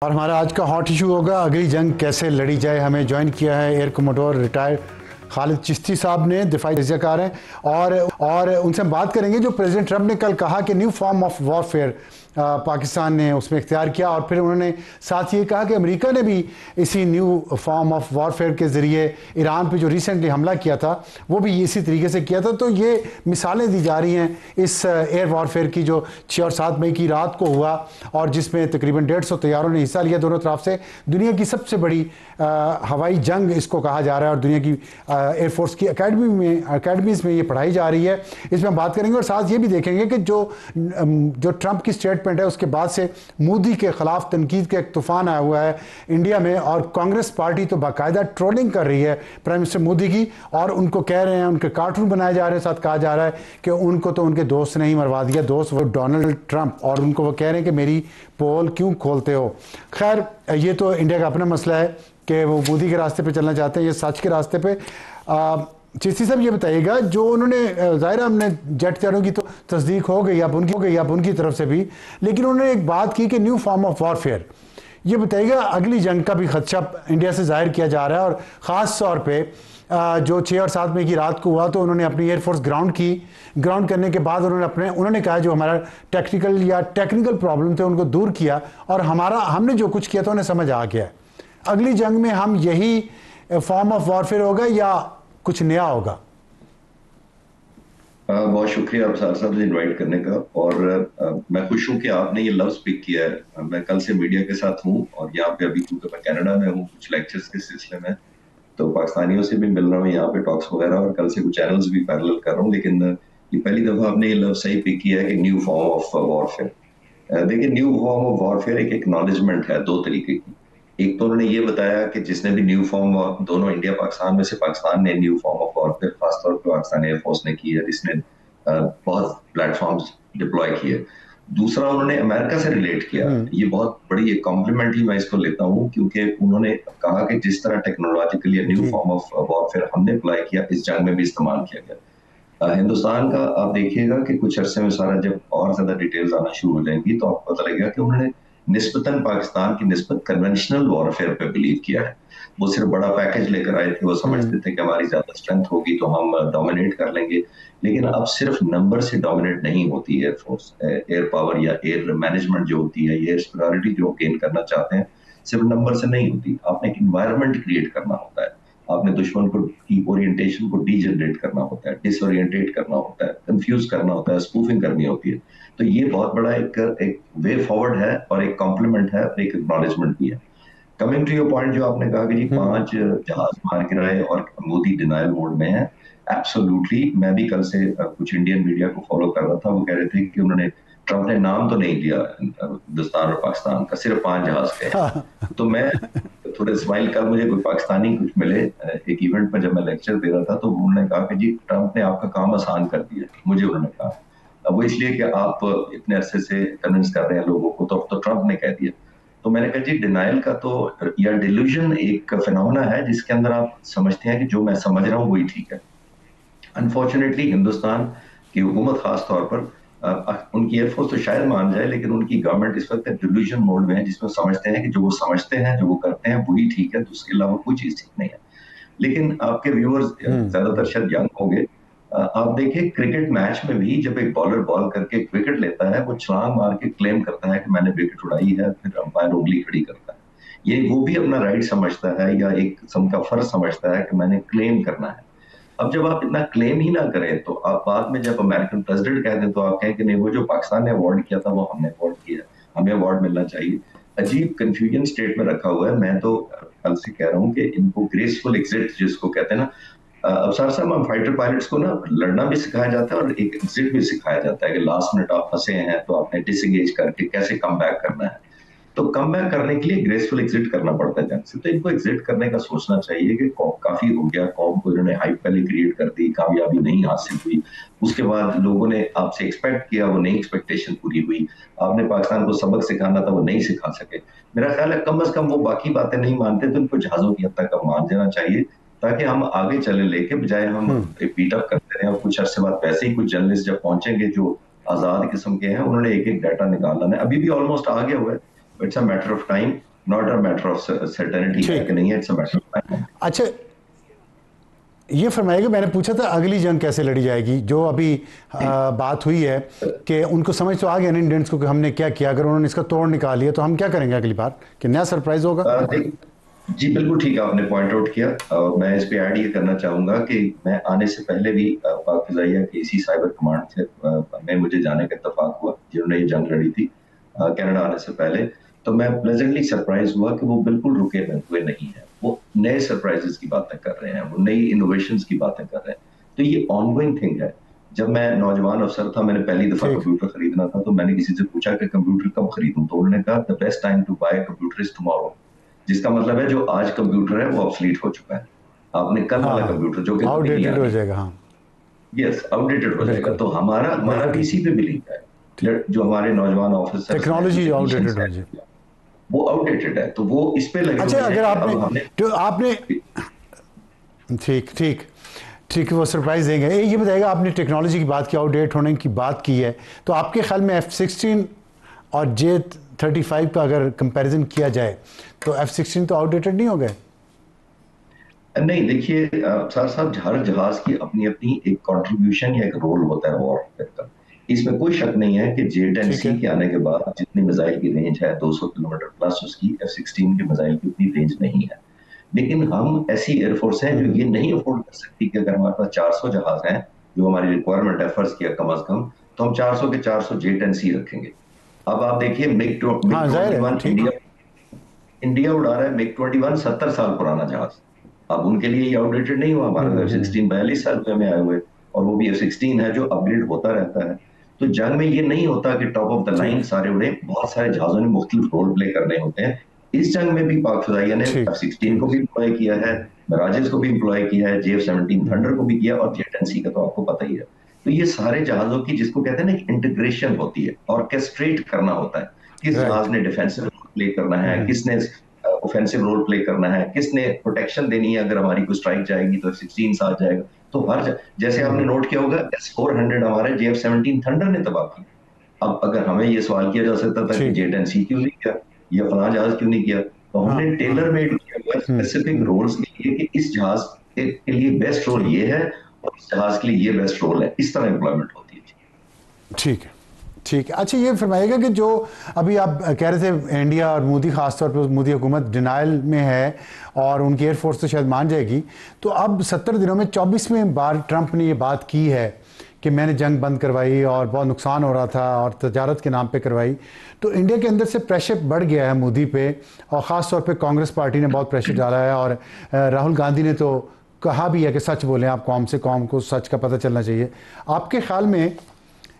और हमारा आज का हॉट इशू होगा अगली जंग कैसे लड़ी जाए। हमें ज्वाइन किया है air commodore retired Khalid Chishti साहब ने, दिफाई तजज़ियाकार हैं और उनसे हम बात करेंगे जो प्रेसिडेंट ट्रंप ने कल कहा कि new form of warfare Pakistan ने उसमें इख्तियार किया, और फिर उन्होंने साथ ये कहा कि अमेरिका ने भी इसी न्यू फॉर्म ऑफ वॉरफेयर के ज़रिए ईरान पे जो रिसेंटली हमला किया था वो भी इसी तरीके से किया था। तो ये मिसालें दी जा रही हैं इस एयर वॉरफेयर की जो 6 और 7 मई की रात को हुआ और जिसमें तकरीबन 150 तैयारों ने हिस्सा लिया दोनों तरफ से। दुनिया की सबसे बड़ी हवाई जंग इसको कहा जा रहा है और दुनिया की एयरफोर्स की अकेडमीज़ में ये पढ़ाई जा रही है। इसमें हम बात करेंगे और साथ ये भी देखेंगे कि जो ट्रंप की स्टेटमेंट है उसके बाद से मोदी के खिलाफ तनकीद का एक तूफान आया हुआ है इंडिया में, और कांग्रेस पार्टी तो बाकायदा ट्रोलिंग कर रही है प्राइम मिनिस्टर मोदी की, और उनको कह रहे हैं, उनके कार्टून बनाए जा रहे हैं, साथ कहा जा रहा है कि उनको तो उनके दोस्त ने ही मरवा दिया, दोस्त वो डोनाल्ड ट्रंप, और उनको वो कह रहे हैं कि मेरी पोल क्यों खोलते हो। खैर ये तो इंडिया का अपना मसला है कि वो मोदी के रास्ते पे चलना चाहते हैं, ये सच के रास्ते पे। चिश्ती साहब ये बताइएगा, जो उन्होंने ज़ाहिर हमने जेट तैयारों की तो तस्दीक हो गई अब उनकी तरफ से भी, लेकिन उन्होंने एक बात की कि न्यू फॉर्म ऑफ वॉरफेयर। ये बताइएगा अगली जंग का भी खदशा इंडिया से जाहिर किया जा रहा है, और ख़ास तौर पे जो 6 और 7 मई की रात को हुआ तो उन्होंने अपनी एयरफोर्स ग्राउंड करने के बाद उन्होंने कहा जो हमारा टेक्निकल प्रॉब्लम थे उनको दूर किया, और हमने जो कुछ किया था उन्हें समझ आ गया। अगली जंग में हम यही फॉर्म ऑफ वॉरफेयर होगा या कुछ नया होगा? बहुत शुक्रिया अफसार साहब से इनवाइट करने का, और मैं खुश हूं कि आपने ये लफ्ज पिक किया है। मैं कल से मीडिया के साथ हूं और यहाँ पे अभी क्योंकि मैं कनाडा में हूँ कुछ लेक्चर्स के सिलसिले में, तो पाकिस्तानियों से भी मिल रहा हूँ यहाँ पे टॉक्स वगैरह, और कल से कुछ चैनल्स भी पैरेलल कर रहा हूँ। लेकिन ये पहली दफा आपने ये लफ्ज सही पिक किया है कि न्यू फॉर्म ऑफ वॉरफेयर। देखिए, न्यू फॉर्म ऑफ वॉरफेयर एक एक्नॉलेजमेंट है दो तरीके की। एक तो उन्होंने ये बताया कि जिसने भी न्यू फॉर्म, दोनों इंडिया पाकिस्तान में से पाकिस्तान ने न्यू फॉर्म ऑफ वॉरफेयर खासतौर पर पाकिस्तान एयरफोर्स ने की है, जिसने बहुत प्लेटफॉर्म्स डिप्लॉय किए। दूसरा उन्होंने अमेरिका से रिलेट किया, ये बहुत बड़ी एक कॉम्प्लीमेंट ही मैं इसको लेता हूँ, क्योंकि उन्होंने कहा कि जिस तरह technologically new form of warfare हमने अप्लाई किया इस जंग में भी इस्तेमाल किया गया। हिंदुस्तान का आप देखिएगा कि कुछ अरसे में सारा जब और ज्यादा डिटेल्स आना शुरू हो जाएंगी तो आपको पता लगेगा कि उन्होंने निस्बतन पाकिस्तान की निस्बत कन्वेंशनल वॉरफेयर पे बिलीव किया है। वो सिर्फ बड़ा पैकेज लेकर आए थे, वो समझते थे कि हमारी ज्यादा स्ट्रेंथ होगी तो हम डोमिनेट कर लेंगे। लेकिन अब सिर्फ नंबर से डोमिनेट नहीं होती एयरफोर्स, एयर पावर या एयर मैनेजमेंट जो होती है, एयर सुपीरियरिटी जो गेन करना चाहते हैं, सिर्फ नंबर से नहीं होती। आपने एक इन्वायरमेंट क्रिएट करना होता है, आपने दुश्मन को की ओरिएंटेशन को डीजनरेट करना होता है, डिसओरिएंटेट करना होता है, कंफ्यूज करना होता है, स्पूफिंग करनी होती है। तो ये बहुत बड़ा एक वे फॉरवर्ड है और एक कॉम्प्लीमेंट है और एक एक्नॉलेजमेंट भी है। कमिंग टू योर पॉइंट, जो आपने कहा कि जी 5 जहाज मार गिराए और मोदी डिनायल मोड में है, एब्सोल्युटली। मैं भी कल से कुछ इंडियन मीडिया को फॉलो कर रहा था, वो कह रहे थे कि उन्होंने, ट्रंप ने नाम तो नहीं लिया हिंदुस्तान और पाकिस्तान का, सिर्फ 5 जहाज के। तो मैं थोड़े स्माइल, कल मुझे कोई पाकिस्तानी कुछ मिले एक इवेंट में जब मैं लेक्चर दे रहा था, तो उन्होंने कहा कि जी ट्रंप ने आपका काम आसान कर दिया। मुझे उन्होंने कहा वो इसलिए कि आप इतने अरसे से कन्विंस कर रहे हैं लोगों को, तो ट्रंप ने कह दिया। तो मैंने कहा जी डिनाइल का तो या डिल्यूजन एक फिनोमेना है जिसके अंदर आप समझते हैं कि जो मैं समझ रहा हूँ वही ठीक है। अनफॉर्चुनेटली हिंदुस्तान की हुकूमत खास तौर पर, उनकी एयरफोर्स तो शायद मान जाए, लेकिन उनकी गवर्नमेंट इस वक्त डिल्यूजन मोड में है, जिसमें समझते हैं कि जो वो समझते हैं, जो वो करते हैं वही ठीक है, तो उसके अलावा कोई चीज ठीक नहीं है। लेकिन आपके व्यूअर्स ज्यादातर शायद यंग होंगे, आप देखिए क्रिकेट मैच में भी जब एक बॉलर बॉल करके विकेट लेता है, वो छलांग मार के क्लेम करता है कि मैंने विकेट उड़ाई है, फिर अंपायर उंगली खड़ी करता है। ये वो भी अपना राइट समझता है या एक किस्म का फर्ज समझता है कि मैंने क्लेम करना है। अब जब आप इतना क्लेम ही ना करें, तो आप बाद में जब अमेरिकन प्रेसिडेंट कह दें तो आप कहें कि नहीं, वो जो पाकिस्तान ने अवार्ड किया था वो हमने अवार्ड किया, हमें अवार्ड मिलना चाहिए। अजीब कंफ्यूजन स्टेट में रखा हुआ है। मैं तो कल से कह रहा हूँ कि इनको ग्रेसफुल एग्जिट जिसको कहते हैं ना, अब सर साहब, हम फाइटर पायलट्स को ना लड़ना भी सिखाया जाता है और एक एग्जिट भी सिखाया जाता है कि लास्ट मिनट आप फंसे हैं तो आपने डिसएंगेज करके कैसे कम बैक करना है। तो कम बैक करने के लिए ग्रेसफुल एग्जिट करना पड़ता है जंग से। तो इनको एग्जिट करने का सोचना चाहिए कि काफी हो गया, कौम को इन्होंने हाइप पहले क्रिएट कर दी, कामयाबी नहीं हासिल हुई, उसके बाद लोगों ने आपसे एक्सपेक्ट किया, वो नई एक्सपेक्टेशन पूरी हुई, आपने पाकिस्तान को सबक सिखाना था वो नहीं सिखा सके। मेरा ख्याल है कम अज कम वो बाकी बातें नहीं मानते तो इनको जहाजों की हद तक मान देना चाहिए, ताकि हम आगे चले, लेके बजाय हम बीट अप करते रहे। और कुछ अरसे बाद वैसे ही कुछ जर्नलिस्ट जब पहुंचेंगे जो आजाद किस्म के हैं, उन्होंने एक एक डाटा निकालना है, अभी भी ऑलमोस्ट आ गया हुआ है, it's a matter of time, not a matter of certainty है कि नहीं है, it's a matter of time. अच्छा, ये फरमाइएगा, मैंने पूछा था अगली जंग कैसे लड़ी जाएगी, जो अभी बात हुई है कि उनको समझ तो आ गया ना इंडियंस को कि हमने क्या किया, अगर उन्होंने इसका तोड़ निकाल लिया तो हम क्या करेंगे अगली बार, कि नया सरप्राइज होगा? जी बिल्कुल ठीक आपने पॉइंट आउट किया, और मैं इस पे ऐड ये करना चाहूंगा कि मैं आने से पहले भी पाक फिजाइया के इसी साइबर कमांड से में मुझे जाने का इत्तेफाक हुआ, जिन्होंने ये जंग लड़ी थी कनाडा आने से पहले। तो मैं प्लेजेंटली सरप्राइज हुआ कि वो बिल्कुल रुके हुए नहीं है, वो नए सरप्राइजेस की बातें कर रहे हैं, वो नई इनोवेशंस की बातें कर रहे हैं। तो ये ऑनगोइंग थिंग है। जब मैं नौजवान अफसर था, मैंने पहली दफा कंप्यूटर खरीदना था, तो मैंने किसी से पूछा कि कंप्यूटर कब खरीदूं, तो उन्होंने कहा the best time to buy computer is tomorrow, जिसका मतलब है जो आज कंप्यूटर है वो ऑब्सलीट हो चुका है। आपने कल वाला कंप्यूटर जो कि आउटडेटेड हो जाएगा। हाँ, यस, आउटडेटेड हो जाएगा। तो हमारा हमारा भी इसी पे बिलीव है, जो हमारे नौजवान ऑफिसर्स टेक्नोलॉजी आउटडेटेड हो जाए, वो आउटडेटेड है, तो वो इस पे लगे अच्छा, हुए अगर हैं आपने जो आपने ठीक ठीक ठीक वो सरप्राइज देंगे। ये बताइएगा, आपने टेक्नोलॉजी की बात की, आउटडेट होने की बात की है, तो आपके ख्याल में F-16 और J-35 का अगर कंपैरिजन किया जाए तो F-16 तो आउटडेटेड नहीं हो गए? नहीं, देखिए साहब साहब, हर जहाज की अपनी अपनी एक कंट्रीब्यूशन या एक रोल होता है वॉरफेयर का। इसमें कोई शक नहीं है कि J-10C के आने के बाद जितनी मिसाइल की रेंज है 200 किलोमीटर प्लस, उसकी F-16 के मिसाइल की उतनी रेंज नहीं है। लेकिन हम ऐसी एयरफोर्स हैं जो ये नहीं अफोर्ड कर सकती कि अगर हमारे पास 400 जहाज हैं, जो हमारी रिक्वायरमेंट है फर्ज किया कम अज कम, तो हम 400 के 400 J-10C रखेंगे। अब आप देखिए मिग 21 इंडिया उड़ा रहा है, मिग 21 70 साल पुराना जहाज। अब उनके लिए ये आउटडेटेड नहीं हुआ, हमारा F-16 42 साल में आए हुए, और वो भी F-16 है जो अपग्रेड होता रहता है। तो जंग में ये नहीं होता कि टॉप ऑफ द लाइन सारे उड़े, बहुत सारे जहाजों ने मुख्तलिफ रोल प्ले करने होते हैं। इस जंग में भी पाक फिजाइया ने F-16 को भी इम्प्लॉय किया है, मिराजेस को भी इम्प्लॉय किया है, JF-17 थंडर को भी किया, और J-10C का तो आपको पता ही है। तो ये सारे जहाजों की, जिसको कहते हैं ना, इंटीग्रेशन होती है, ऑर्केस्ट्रेट करना होता है। किस जहाज ने डिफेंसिव रोल प्ले करना है, किसने ऑफेंसिव रोल प्ले करना है, किसने प्रोटेक्शन देनी है, अगर हमारी कोई स्ट्राइक जाएगी तो F-16 साथ जाएगा। तो जैसे आपने नोट किया होगा, S-400 हमारे JF-17 थंडर ने तबाह की। अब अगर हमें ये सवाल किया जा सकता था कि J-10C क्यों नहीं किया, या फलां जहाज क्यों नहीं किया, तो हमने टेलर मेड किया हुआ स्पेसिफिक रोल्स के लिए कि इस जहाज के लिए बेस्ट रोल ये है, और इस जहाज के लिए ये बेस्ट रोल है। इस तरह इंप्लॉयमेंट होती है। ठीक है, ठीक है। अच्छा, ये फरमाइएगा कि जो अभी आप कह रहे थे इंडिया और मोदी, खासतौर पर मोदी हुकूमत डिनाइल में है और उनकी एयरफोर्स तो शायद मान जाएगी, तो अब 70 दिनों में 24वें बार ट्रंप ने ये बात की है कि मैंने जंग बंद करवाई और बहुत नुकसान हो रहा था और तजारत के नाम पे करवाई। तो इंडिया के अंदर से प्रेशर बढ़ गया है मोदी पे, और ख़ास तौर पे कांग्रेस पार्टी ने बहुत प्रेशर डाला है, और राहुल गांधी ने तो कहा भी है कि सच बोलें आप, कौम से कौम को सच का पता चलना चाहिए। आपके ख्याल में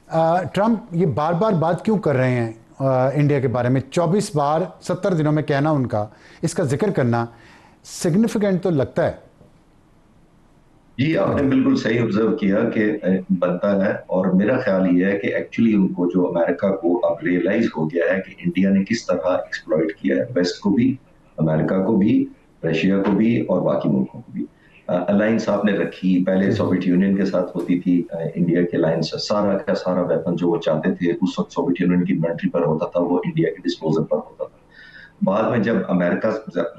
ट्रंप ये बार बार बात क्यों कर रहे हैं इंडिया के बारे में? 24 बार 70 दिनों में कहना उनका, इसका जिक्र करना सिग्निफिकेंट तो लगता है। जी, आपने बिल्कुल सही ऑब्जर्व किया कि बनता है, और मेरा ख्याल ये है कि एक्चुअली उनको, जो अमेरिका को अब रियलाइज हो गया है कि इंडिया ने किस तरह एक्सप्लॉइट किया है वेस्ट को भी, अमेरिका को भी, रशिया को भी, और बाकी मुल्कों को भी। अलायंस आपने रखी, पहले सोवियत यूनियन के साथ होती थी इंडिया के अलायंस, सारा का सारा वेपन जो वो चाहते थे उस वक्त सोवियत यूनियन की मिलिट्री पर होता था, वो इंडिया के डिस्पोजल पर होता था। बाद में जब अमेरिका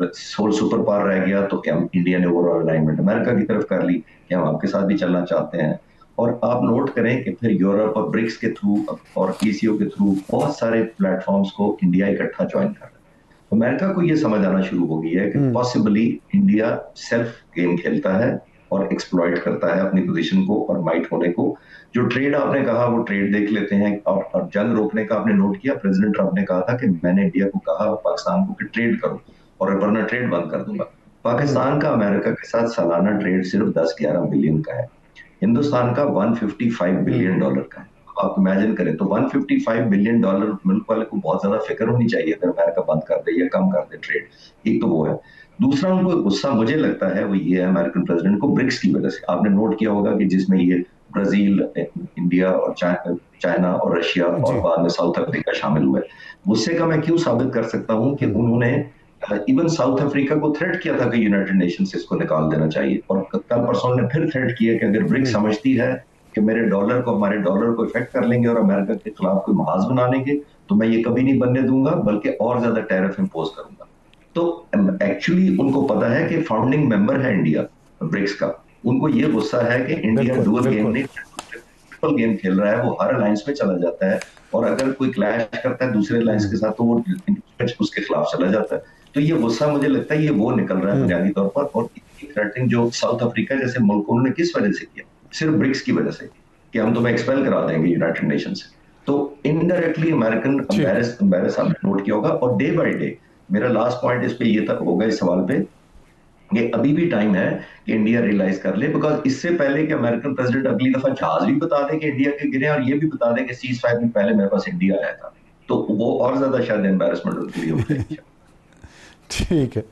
सोल सुपर पावर रह गया, तो इंडिया ने ओवरऑल अलाइनमेंट अमेरिका की तरफ कर ली कि हम आपके साथ भी चलना चाहते हैं। और आप नोट करें कि फिर यूरोप और ब्रिक्स के थ्रू और ECO के थ्रू बहुत सारे प्लेटफॉर्म्स को इंडिया इकट्ठा ज्वाइन कर रहा है। अमेरिका को ये समझ आना शुरू हो गई है कि पॉसिबली इंडिया सेल्फ गेम खेलता है और एक्सप्लॉइट करता है अपनी पोजीशन को और माइट होने को। जो ट्रेड आपने कहा, वो ट्रेड देख लेते हैं, और जंग रोकने का आपने नोट किया, प्रेसिडेंट ट्रंप ने कहा था कि मैंने इंडिया को कहा, पाकिस्तान को, कि ट्रेड करो, और वरना ट्रेड बंद कर दूंगा। पाकिस्तान का अमेरिका के साथ सालाना ट्रेड सिर्फ 10-11 बिलियन का है, हिंदुस्तान का $155 बिलियन का है। आप इमेजिन करें तो $155 बिलियन मुल्क वाले को बहुत ज्यादा फिक्र होनी चाहिए अगर अमेरिका बंद कर दे या कम कर दे ट्रेड। एक तो वो है। दूसरा, उनको गुस्सा मुझे लगता है वो ये है अमेरिकन प्रेसिडेंट को, ब्रिक्स की वजह से। आपने नोट किया होगा कि जिसमें ये ब्राजील, इंडिया और चाइना और रशिया और बाद में साउथ अफ्रीका शामिल हुए। गुस्से का मैं क्यों साबित कर सकता हूं कि उन्होंने इवन साउथ अफ्रीका को थ्रेट किया था कि यूनाइटेड नेशन से इसको निकाल देना चाहिए, और कल परसों ने फिर थ्रेट किया कि अगर ब्रिक्स समझती है कि मेरे डॉलर को, हमारे डॉलर को इफेक्ट कर लेंगे और अमेरिका के खिलाफ कोई महाज बना लेंगे, तो मैं ये कभी नहीं बनने दूंगा, बल्कि और ज्यादा टैरिफ इंपोज करूंगा। तो एक्चुअली उनको पता है कि फाउंडिंग मेंबर है इंडिया ब्रिक्स का, उनको ये गुस्सा है कि इंडिया बिल्कुल डुअल गेम बिल्कुल। नहीं, ट्रिपल गेम खेल रहा है, वो हर अलायंस में चला जाता है, और अगर कोई क्लैश करता है दूसरे अलायंस के साथ तो वो उसके खिलाफ चला जाता है। तो ये गुस्सा मुझे लगता है ये वो निकल रहा है बुनियादी तौर पर। और थ्रेटनिंग जो साउथ अफ्रीका जैसे मुल्कों ने किस वजह से किया, सिर्फ ब्रिक्स की वजह से, कि हम तुम्हें एक्सपेल करा देंगे यूनाइटेड नेशन से। तो इनडायरेक्टली अमेरिकन ठीक है। एम्बेरस आपने नोट किया होगा। और डे बाय डे मेरा लास्ट पॉइंट इस पे ये तक होगा इस सवाल पे, ये अभी भी टाइम है कि इंडिया रियलाइज कर ले, बिकॉज इससे पहले कि अमेरिकन प्रेसिडेंट अगली दफा जहाज भी बता दे कि इंडिया के गिरे, और ये भी बता दे कि सीज फायर में पहले मेरे पास इंडिया आया था, तो वो और ज्यादा शायद एम्बेरसमेंट उनके लिए हो जाएगी। ठीक है।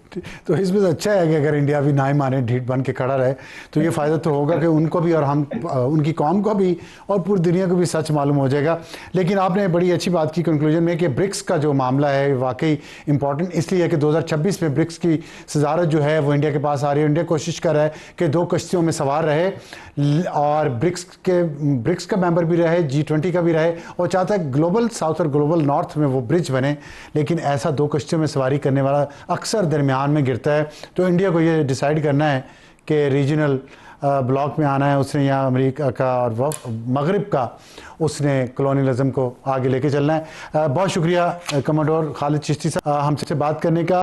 तो इसमें तो अच्छा है कि अगर इंडिया भी ना ही माने, ढीठ बन के खड़ा रहे, तो ये फ़ायदा तो होगा कि उनको भी और हम उनकी कौम को भी और पूरी दुनिया को भी सच मालूम हो जाएगा। लेकिन आपने बड़ी अच्छी बात की कंक्लूजन में कि ब्रिक्स का जो मामला है वाकई इंपॉर्टेंट इसलिए है कि 2026 में ब्रिक्स की सदारत जो है वो इंडिया के पास आ रही है। इंडिया कोशिश कर रहा है कि 2 कश्तियों में सवार रहे और ब्रिक्स का मेंबर भी रहे, G20 का भी रहे, और चाहता है ग्लोबल साउथ और ग्लोबल नॉर्थ में वो ब्रिज बने। लेकिन ऐसा 2 कश्तियों में सवारी करने वाला अक्सर दरमियान में गिरता है। तो इंडिया को ये डिसाइड करना है कि रीजनल ब्लॉक में आना है उसने, या अमेरिका का और मगरिब का उसने कॉलोनियलिज्म को आगे लेके चलना है। बहुत शुक्रिया कमोडोर खालिद चिश्ती साहब हमसे बात करने का।